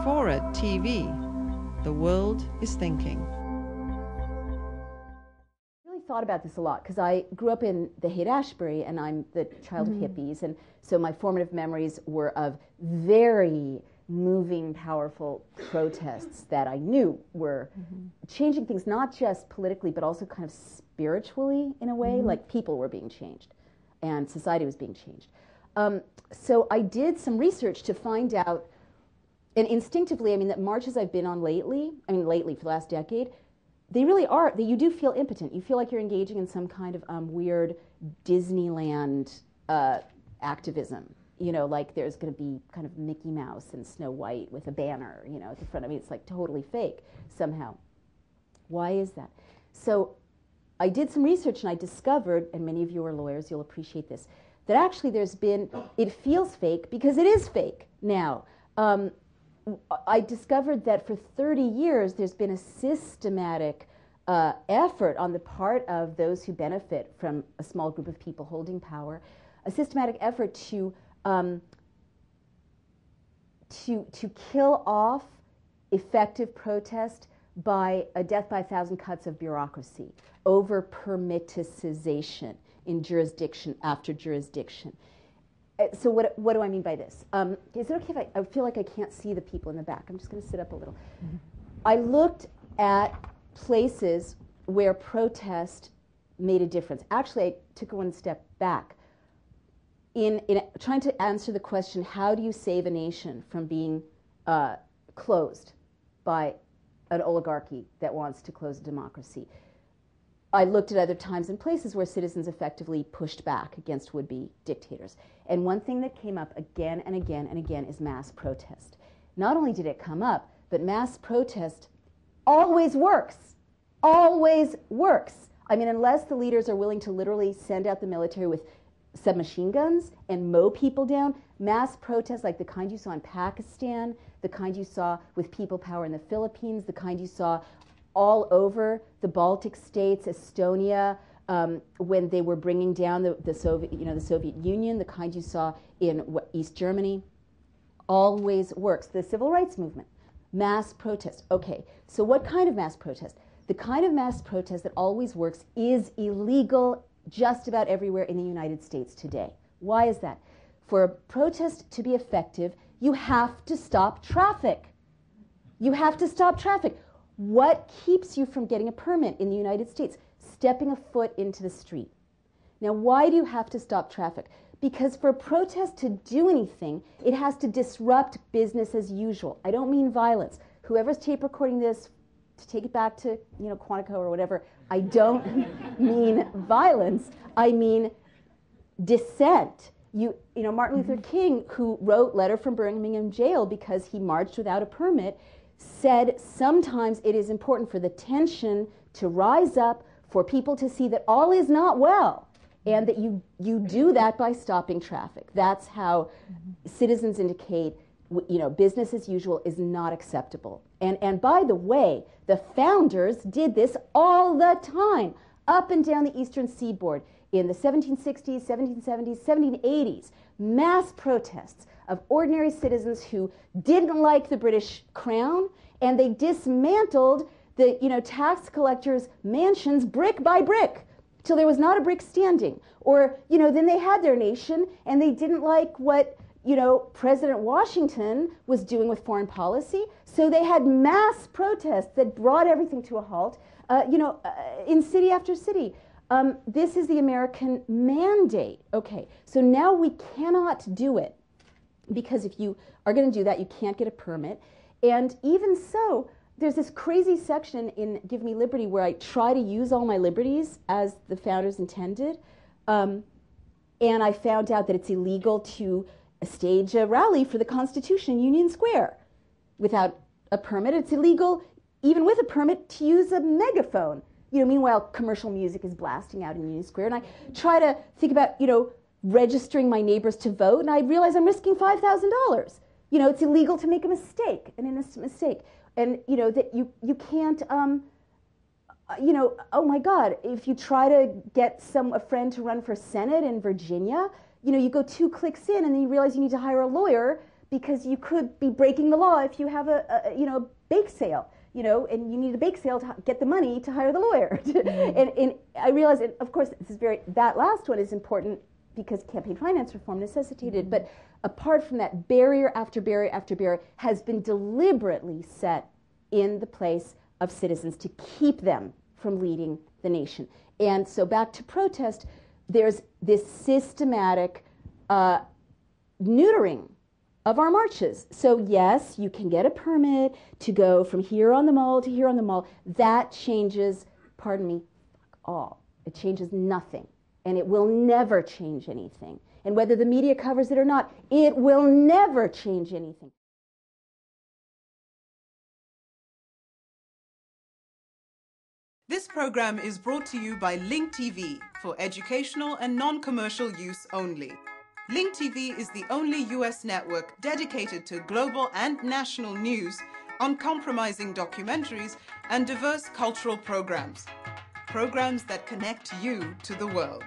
Fora TV. The world is thinking. I really thought about this a lot because I grew up in the Haight-Ashbury and I'm the child of hippies, and so my formative memories were of very moving, powerful protests that I knew were changing things, not just politically, but also kind of spiritually in a way, like people were being changed and society was being changed. So I did some research to find out, and instinctively, I mean, that marches I've been on lately for the last decade, they really are, that you do feel impotent. You feel like you're engaging in some kind of weird Disneyland activism. You know, like there's going to be kind of Mickey Mouse and Snow White with a banner, you know, at the front. I mean, it's like totally fake somehow. Why is that? So I did some research and I discovered, and many of you are lawyers, you'll appreciate this, that actually it feels fake because it is fake now. I discovered that for 30 years there's been a systematic effort on the part of those who benefit from a small group of people holding power, a systematic effort to kill off effective protest by a death by 1,000 cuts of bureaucracy, over permiticization in jurisdiction after jurisdiction. So what do I mean by this? Is it okay if I feel like I can't see the people in the back? I'm just going to sit up a little. I looked at places where protest made a difference. Actually, I took one step back. In trying to answer the question, how do you save a nation from being closed by an oligarchy that wants to close a democracy? I looked at other times and places where citizens effectively pushed back against would-be dictators. And one thing that came up again and again and again is mass protest. Not only did it come up, but mass protest always works. Always works. I mean, unless the leaders are willing to literally send out the military with submachine guns and mow people down, mass protests like the kind you saw in Pakistan, the kind you saw with people power in the Philippines, the kind you saw all over the Baltic states, Estonia, when they were bringing down the Soviet Union, the kind you saw in East Germany, always works. The civil rights movement, mass protest. Okay, so what kind of mass protest? The kind of mass protest that always works is illegal just about everywhere in the United States today. Why is that? For a protest to be effective, you have to stop traffic. You have to stop traffic. What keeps you from getting a permit in the United States? Stepping a foot into the street. Now, why do you have to stop traffic? Because for a protest to do anything, it has to disrupt business as usual. I don't mean violence. Whoever's tape recording this, to take it back to, Quantico or whatever, I don't mean violence. I mean dissent. Martin Luther King, who wrote Letter from Birmingham Jail because he marched without a permit, said sometimes it is important for the tension to rise up, for people to see that all is not well, and that you do that by stopping traffic. That's how citizens indicate, business as usual is not acceptable. And by the way, the founders did this all the time, up and down the eastern seaboard in the 1760s, 1770s, 1780s, mass protests of ordinary citizens who didn't like the British crown, and they dismantled the tax collectors' mansions brick by brick till there was not a brick standing. Or then they had their nation and they didn't like what President Washington was doing with foreign policy, so they had mass protests that brought everything to a halt. In city after city. This is the American mandate. Okay, so now we cannot do it, because if you are going to do that, you can't get a permit. And even so, there's this crazy section in Give Me Liberty where I try to use all my liberties as the founders intended. And I found out that it's illegal to stage a rally for the Constitution in Union Square without a permit. It's illegal, even with a permit, to use a megaphone. Meanwhile, commercial music is blasting out in Union Square. And I try to think about, registering my neighbors to vote, and I realize I'm risking $5,000. It's illegal to make a mistake, an innocent mistake. And, that you can't, oh my God, if you try to get a friend to run for Senate in Virginia, you go 2 clicks in and then you realize you need to hire a lawyer because you could be breaking the law if you have a bake sale, and you need a bake sale to get the money to hire the lawyer. And I realize, and of course, that last one is important because campaign finance reform necessitated, but apart from that, barrier after barrier after barrier has been deliberately set in the place of citizens to keep them from leading the nation. And so back to protest, there's this systematic neutering of our marches. So yes, you can get a permit to go from here on the mall to here on the mall. That changes, pardon me, all. It changes nothing. And it will never change anything. And whether the media covers it or not, it will never change anything. This program is brought to you by Link TV for educational and non-commercial use only. Link TV is the only US network dedicated to global and national news, uncompromising documentaries, and diverse cultural programs. Programs that connect you to the world.